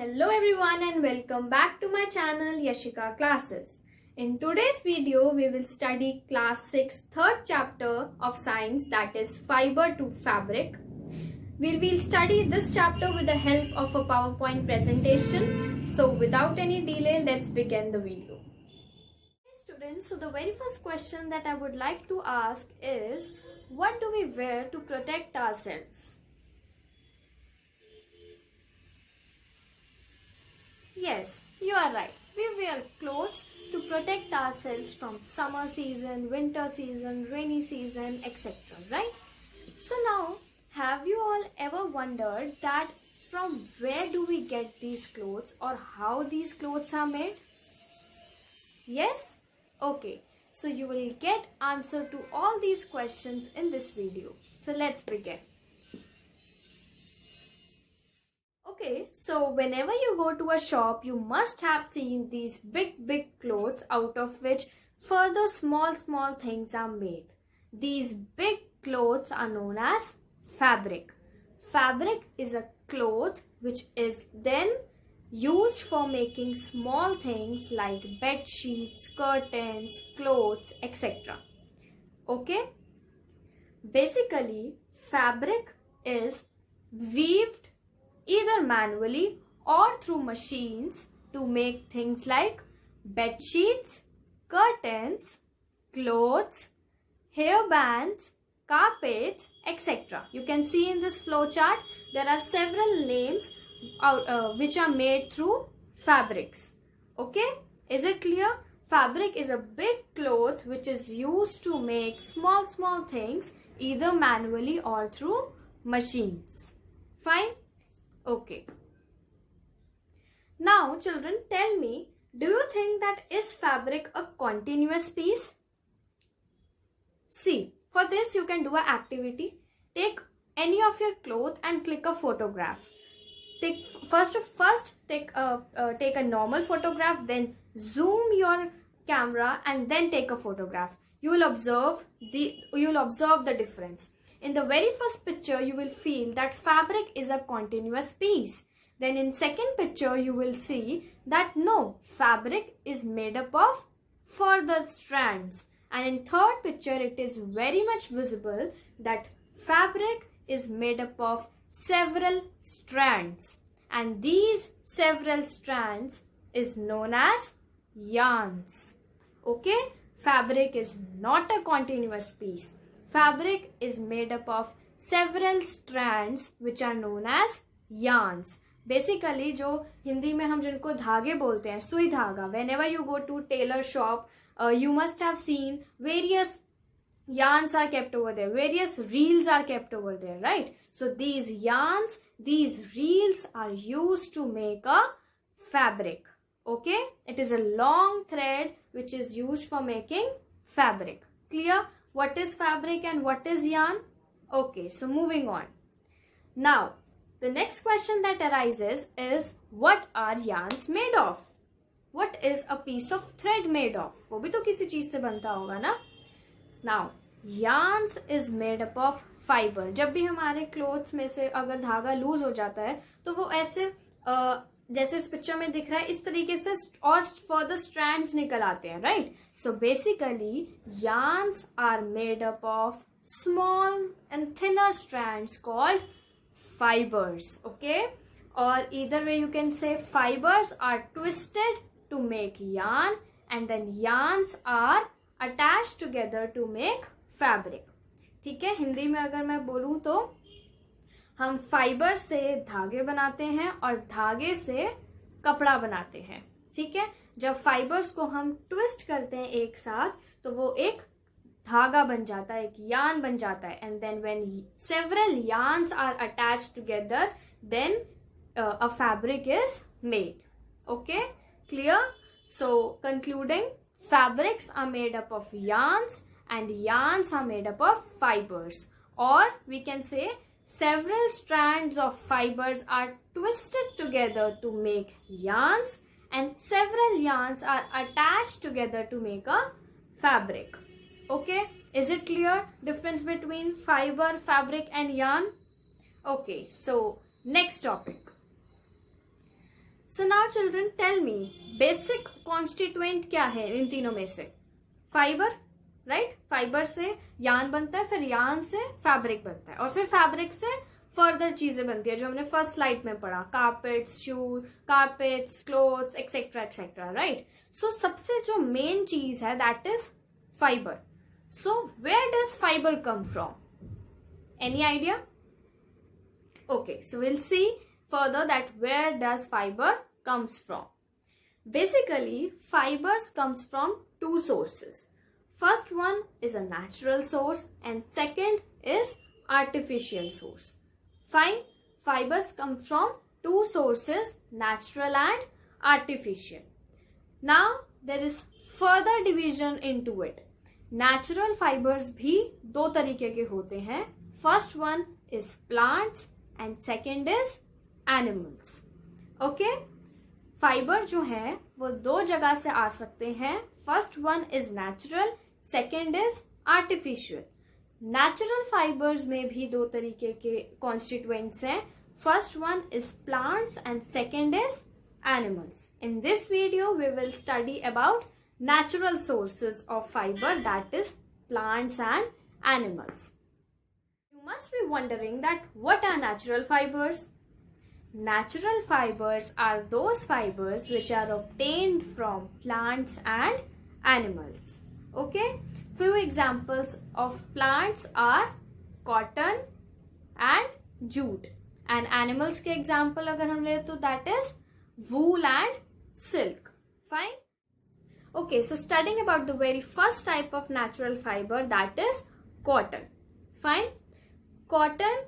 Hello everyone and welcome back to my channel Yashika Classes. In today's video we will study class 6 third chapter of science, that is fiber to fabric. We will study this chapter with the help of a PowerPoint presentation. So without any delay, let's begin the video. Hey students, so the very first question that I would like to ask is, what do we wear to protect ourselves? Yes, you are right. We wear clothes to protect ourselves from summer season, winter season, rainy season, etc. Right? So now, have you all ever wondered that from where do we get these clothes or how these clothes are made? Yes? Okay. So you will get answer to all these questions in this video. So let's begin. Okay, so whenever you go to a shop, you must have seen these big clothes out of which further small things are made. These big clothes are known as fabric. Fabric is a cloth which is then used for making small things like bed sheets, curtains, clothes, etc. Okay? Basically, fabric is weaved either manually or through machines to make things like bed sheets, curtains, clothes, hair bands, carpets, etc. You can see in this flow chart there are several names which are made through fabrics. Okay, is it clear? Fabric is a big cloth which is used to make small things either manually or through machines. Fine? Okay. Now children, tell me, do you think that is fabric a continuous piece? See, for this you can do an activity. Take any of your clothes and click a photograph. First take a normal photograph, then zoom your camera and then take a photograph. You will observe the difference. In the very first picture, you will feel that fabric is a continuous piece. Then in second picture, you will see that no, fabric is made up of further strands. And in third picture, it is very much visible that fabric is made up of several strands. And these several strands is known as yarns. Okay? Fabric is not a continuous piece. Fabric is made up of several strands which are known as yarns. Basically, जो हिंदी में हम जिनको धागे बोलते हैं, सुई धागा. Whenever you go to tailor shop, you must have seen various yarns are kept over there. Various reels are kept over there, right? So these yarns, these reels are used to make a fabric. Okay? It is a long thread which is used for making fabric. Clear? What is fabric and what is yarn? Okay, so moving on. Now, the next question that arises is, what are yarns made of? What is a piece of thread made of? वो भी तो किसी चीज से बनता होगा ना? Now, yarns is made up of fiber. जब भी हमारे क्लोथ्स में से अगर धागा लूज हो जाता है तो वो ऐसे जैसे इस पिक्चर में दिख रहा है इस तरीके से और फर्दर स्ट्रैंड्स निकल आते हैं, right? So basically yarns are made up of small and thinner strands called fibres. Okay, और either way you can say fibers are twisted to make yarn and then yarns are attached together to make fabric. ठीक है, हिंदी में अगर मैं बोलूं तो हम fibre से धागे बनाते हैं और धागे से कपड़ा बनाते हैं. ठीक है, जब फाइबर्स को हम ट्विस्ट करते हैं एक साथ तो वो एक धागा बन जाता है, एक यार्न बन जाता है. And then when several yarns are attached together then a fabric is made. Okay, clear? So concluding, fabrics are made up of yarns and yarns are made up of fibers, or we can say several strands of fibers are twisted together to make yarns and several yarns are attached together to make a fabric. Okay, is it clear? Difference between fiber, fabric and yarn? Okay, so next topic. So now children, tell me, basic constituent क्या है इन तीनों में से? Fibre, right? Fibre से yarn बनता है, फिर yarn से फैब्रिक बनता है, और फिर फैब्रिक से फर्दर चीजें बनती है जो हमने फर्स्ट स्लाइड में पढ़ा, carpets, shoes, carpets, clothes, etcetera etcetera, right? So सबसे जो मेन चीज है that is fibre. So where does fibre come from? Any idea? Okay, so we'll see further that where does fiber comes from. Basically, fibers comes from two sources. First one is a natural source and second is artificial source. Fine, fibers come from two sources, natural and artificial. Now there is further division into it. Natural fibers भी दो तरीके के होते हैं. First one is plants and second is animals. Okay, fibre जो है वो दो जगह से आ सकते हैं. First one is natural, second is artificial. Natural fibres में भी दो तरीके के कॉन्स्टिट्यूएंट्स हैं. First one is plants and second is animals. In this video we will study about natural sources of fibre, that is plants and animals. You must be wondering that what are natural fibers? Natural fibers are those fibers which are obtained from plants and animals. Okay? Few examples of plants are cotton and jute. And animals के example अगर हम ले तो that is wool and silk. Fine? Okay, so studying about the very first type of natural fiber, that is cotton. Fine? Cotton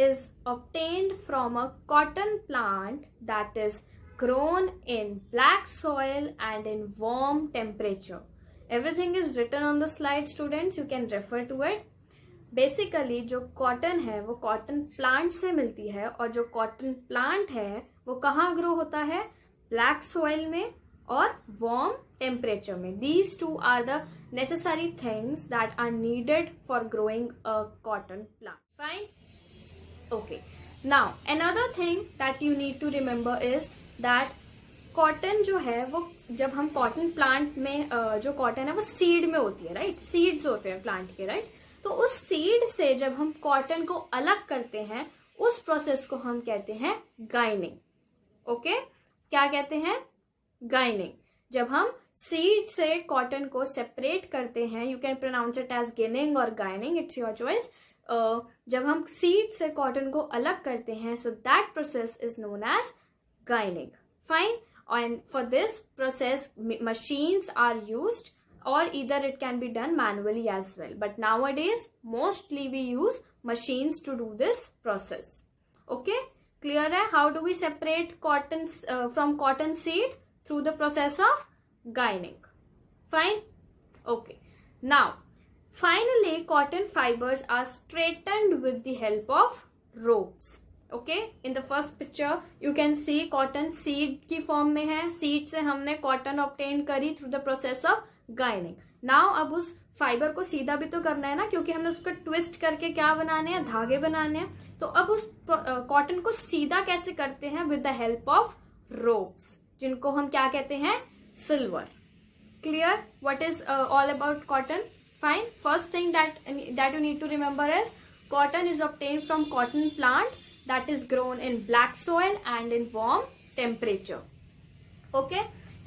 is obtained from a cotton plant that is grown in black soil and in warm temperature. Everything is written on the slide, students. You can refer to it. Basically, जो cotton है वो cotton plant से मिलती है, और जो cotton plant है वो कहाँ grow होता है? Black soil में और warm temperature में. These two are the necessary things that are needed for growing a cotton plant. Fine? Okay. Now, another thing that you need to remember is that cotton जो है वो जब हम cotton plant में जो cotton है वो seed में होती है, right? Seeds होते हैं plant के, right? तो उस seed से जब हम cotton को अलग करते हैं, उस process को हम कहते हैं ginning. Okay? क्या कहते हैं? Ginning. जब हम seed से cotton को separate करते हैं, you can pronounce it as ginning or ginning, it's your choice. जब हम सीड से कॉटन को अलग करते हैं, so that process is known as ginning. Fine? And for this process machines are used, और either it can be done manually as well, but nowadays mostly we use machines to do this process. Okay, clear है? How do we separate cotton from cotton seed? Through the process of ginning. Fine? Okay. Now, finally, cotton fibers are straightened with the help of ropes. Okay, in the first picture you can see cotton seed की form में है. Seed से हमने cotton obtain करी through the process of ginning. Now अब उस fibre को सीधा भी तो करना है ना, क्योंकि हमने उसको ट्विस्ट करके क्या बनाने हैं, धागे बनाने हैं. तो अब उस कॉटन को सीधा कैसे करते हैं? With the help of ropes, जिनको हम क्या कहते हैं? Silver. Clear what is all about cotton? Fine. First thing that you need to remember is cotton is obtained from cotton plant that is grown in black soil and in warm temperature. Okay.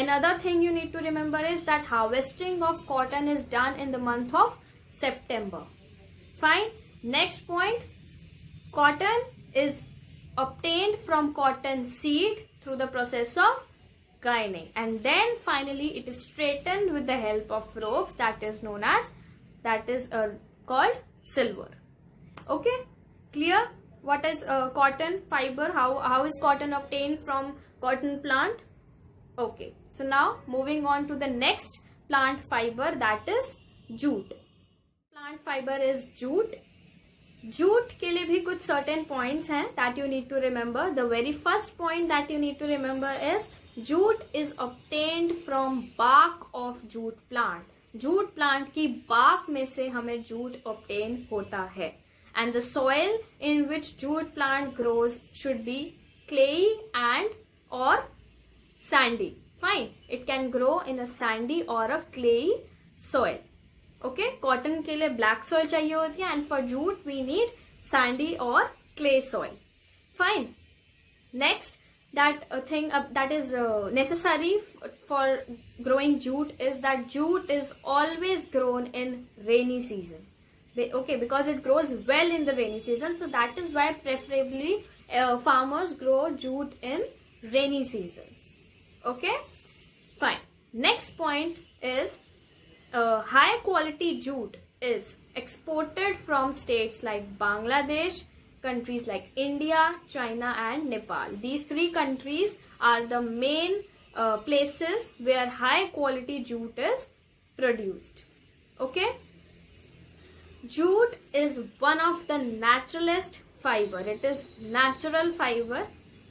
Another thing you need to remember is that harvesting of cotton is done in the month of September. Fine. Next point, cotton is obtained from cotton seed through the process of ginning, and then finally it is straightened with the help of ropes that is called silver. Okay, clear? What is cotton fiber? How is cotton obtained from cotton plant? Okay, so now moving on to the next plant fiber, that is jute. Plant fiber is jute. Jute के लिए भी कुछ certain points हैं that you need to remember. The very first point that you need to remember is jute is obtained from bark of jute plant. Jute plant की bark में से हमें jute obtain होता है. And the soil in which jute plant grows should be clayey and or sandy. Fine. It can grow in a sandy or a clayey soil. Okay. Cotton के लिए black soil चाहिए होती है, and for jute we need sandy or clay soil. Fine. Next, that thing that is necessary for growing jute is that jute is always grown in rainy season. Okay, because it grows well in the rainy season, so that is why preferably farmers grow jute in rainy season. Okay, fine. Next point is high quality jute is exported from states like Bangladesh, countries like India, China and Nepal. These three countries are the main places where high quality jute is produced. Okay. Jute is one of the naturalist fiber. It is natural fiber.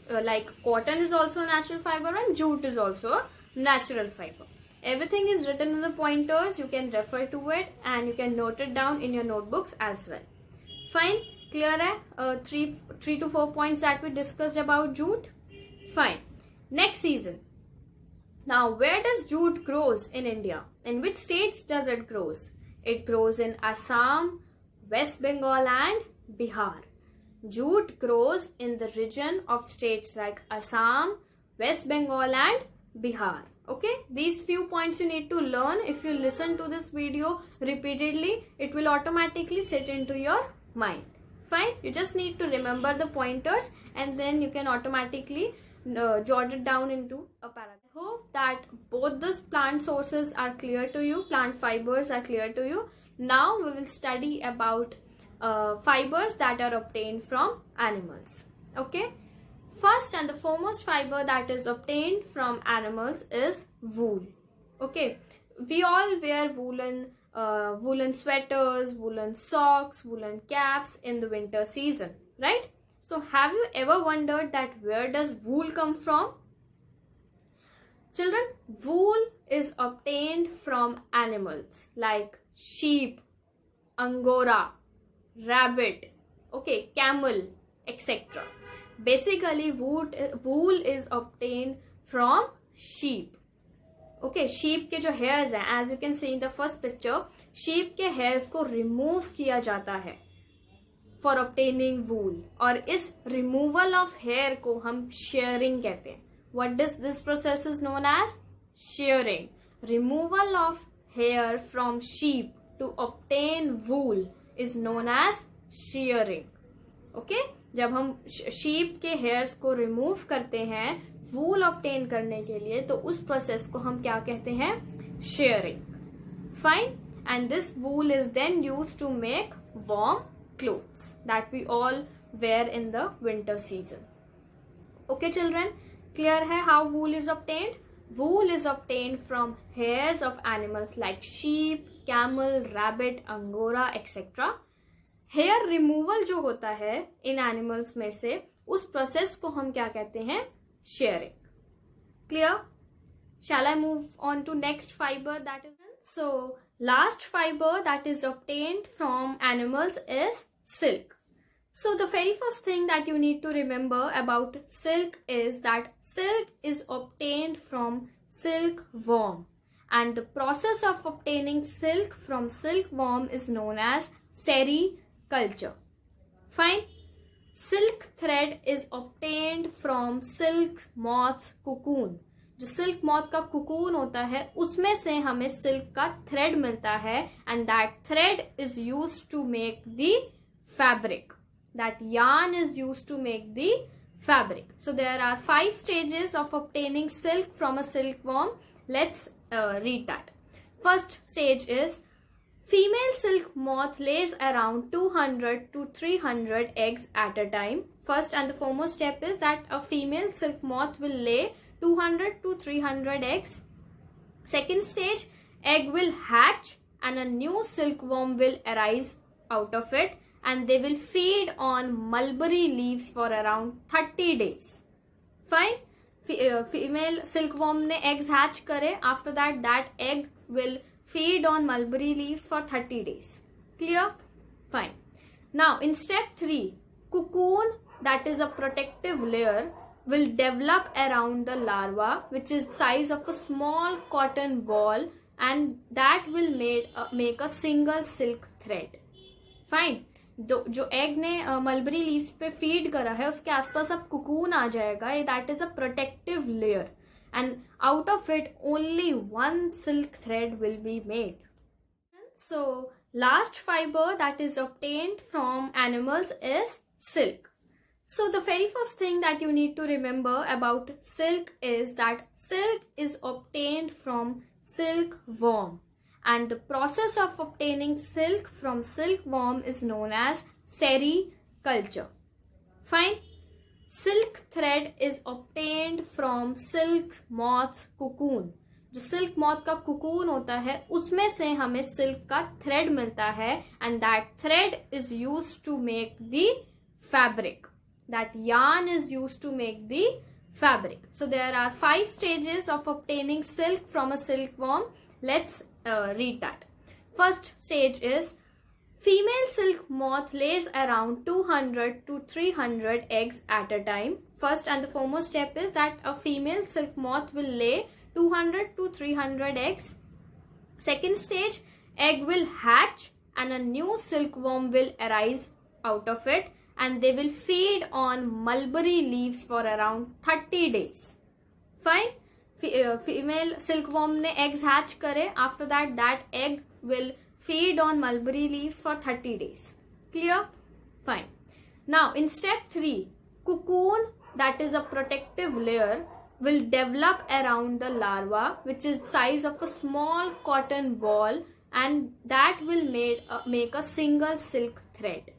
Like cotton is also a natural fiber and jute is also a natural fiber. Everything is written in the pointers. You can refer to it and you can note it down in your notebooks as well. Fine. Clear hai? 3 to 4 points that we discussed about jute. Fine. Next season. Now, where does jute grows in India? In which states does it grows? It grows in Assam, West Bengal and Bihar. Jute grows in the region of states like Assam, West Bengal and Bihar. Okay, these few points you need to learn. If you listen to this video repeatedly, it will automatically sit into your mind. Fine, you just need to remember the pointers and then you can automatically jot it down into a paragraph. I hope that both these plant sources are clear to you, plant fibers are clear to you. Now we will study about fibers that are obtained from animals. Okay, first and the foremost fiber that is obtained from animals is wool. Okay, we all wear woolen sweaters, woolen socks, woolen caps in the winter season, right? So have you ever wondered that where does wool come from? Children, wool is obtained from animals like sheep, angora, rabbit, okay, camel, etc. Basically, wool is obtained from sheep. Okay, sheep के जो hairs हैं, as you can see in the first picture, sheep के hairs को remove किया जाता है for obtaining wool. और इस removal of hair को हम shearing कहते हैं. What does this process is known as? Shearing. Removal of hair from sheep to obtain wool is known as shearing. Okay? जब हम sheep के hairs को remove करते हैं wool obtain करने के लिए, तो उस process को हम क्या कहते हैं? Shearing. Fine? And this wool is then used to make warm clothes that we all wear in the winter season. Okay, children? Clear hai how wool is obtained? Wool is obtained from hairs of animals like sheep, camel, rabbit, angora, etc. Hair removal जो होता है इन animals में से, उस process को हम क्या कहते हैं? Shearing. Clear? Shall I move on to next fiber that is? So last fiber that is obtained from animals is silk. So the very first thing that you need to remember about silk is that silk is obtained from silkworm, and the process of obtaining silk from silkworm is known as sericulture. Fine. Silk thread is obtained from silk moth's cocoon. जो silk moth का cocoon होता है उसमें से हमें silk का thread मिलता है, and that thread is used to make the fabric. That yarn is used to make the fabric. So there are 5 stages of obtaining silk from a silkworm. Let's read that. First stage is female silk moth lays around 200 to 300 eggs at a time. First and the foremost step is that a female silk moth will lay 200 to 300 eggs. Second stage, egg will hatch and a new silkworm will arise out of it, and they will feed on mulberry leaves for around 30 days. Fine. Female silkworm ne eggs hatch kare. After that, that egg will feed on mulberry leaves for 30 days. Clear? Fine. Now, in step 3, cocoon, that is a protective layer, will develop around the larva, which is size of a small cotton ball, and that will make a single silk thread. Fine. जो egg ने mulberry leaves पे feed करा है उसके आसपास अब cocoon आ जाएगा. That is a protective layer, and out of it only one silk thread will be made. So last fiber that is obtained from animals is silk. So the very first thing that you need to remember about silk is that silk is obtained from silkworm, and the process of obtaining silk from silkworm is known as sericulture. Fine. Silk thread is obtained from silk moth's cocoon. जो silk moth का cocoon होता है उसमें से हमें silk का thread मिलता है, and that thread is used to make the fabric. That yarn is used to make the fabric. So there are 5 stages of obtaining silk from a silkworm. Let's read that. First stage is female silk moth lays around 200 to 300 eggs at a time. First and the foremost step is that a female silk moth will lay 200 to 300 eggs. Second stage, egg will hatch and a new silkworm will arise out of it, and they will feed on mulberry leaves for around 30 days. Fine. Female silkworm ne eggs hatch kare. After that, that egg will feed on mulberry leaves for 30 days. Clear? Fine. Now in step 3, cocoon, that is a protective layer, will develop around the larva, which is size of a small cotton ball, and that will make a single silk thread.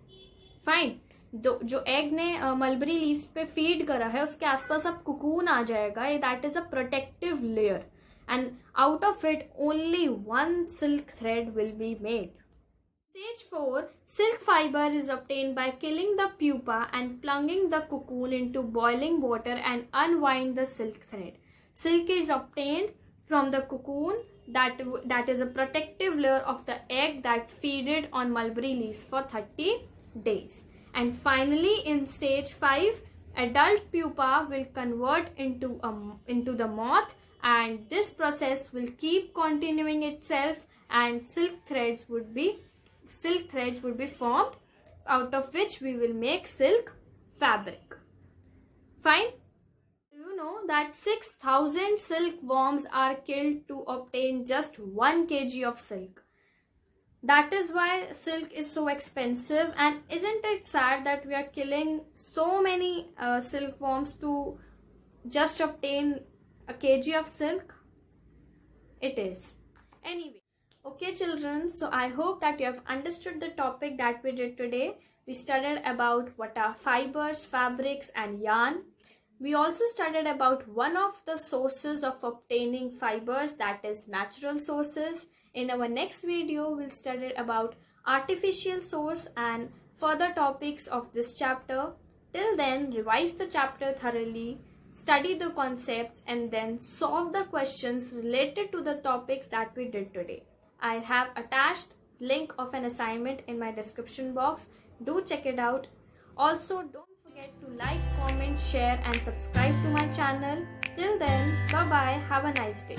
Fine. जो egg ने mulberry leaves पे feed करा है उसके आसपास अब cocoon आ जाएगा. That is a protective layer, and out of it only one silk thread will be made. Stage 4, silk fiber is obtained by killing the pupa and plunging the cocoon into boiling water and unwind the silk thread. Silk is obtained from the cocoon, that is a protective layer of the egg that feeded on mulberry leaves for 30 days. And finally in stage 5, adult pupa will convert into the moth, and this process will keep continuing itself, and silk threads would be formed, out of which we will make silk fabric. Fine. You know that 6,000 silkworms are killed to obtain just 1 kg of silk. That is why silk is so expensive, and isn't it sad that we are killing so many silkworms to just obtain a kg of silk? It is. Anyway, okay children, so I hope that you have understood the topic that we did today. We studied about what are fibers, fabrics and yarn. We also studied about one of the sources of obtaining fibers, that is natural sources. In our next video, we'll study about artificial source and further topics of this chapter. Till then, revise the chapter thoroughly, study the concepts, and then solve the questions related to the topics that we did today. I have attached link of an assignment in my description box. Do check it out. Also, don't forget to like, comment, share and subscribe to my channel. Till then, bye bye. Have a nice day.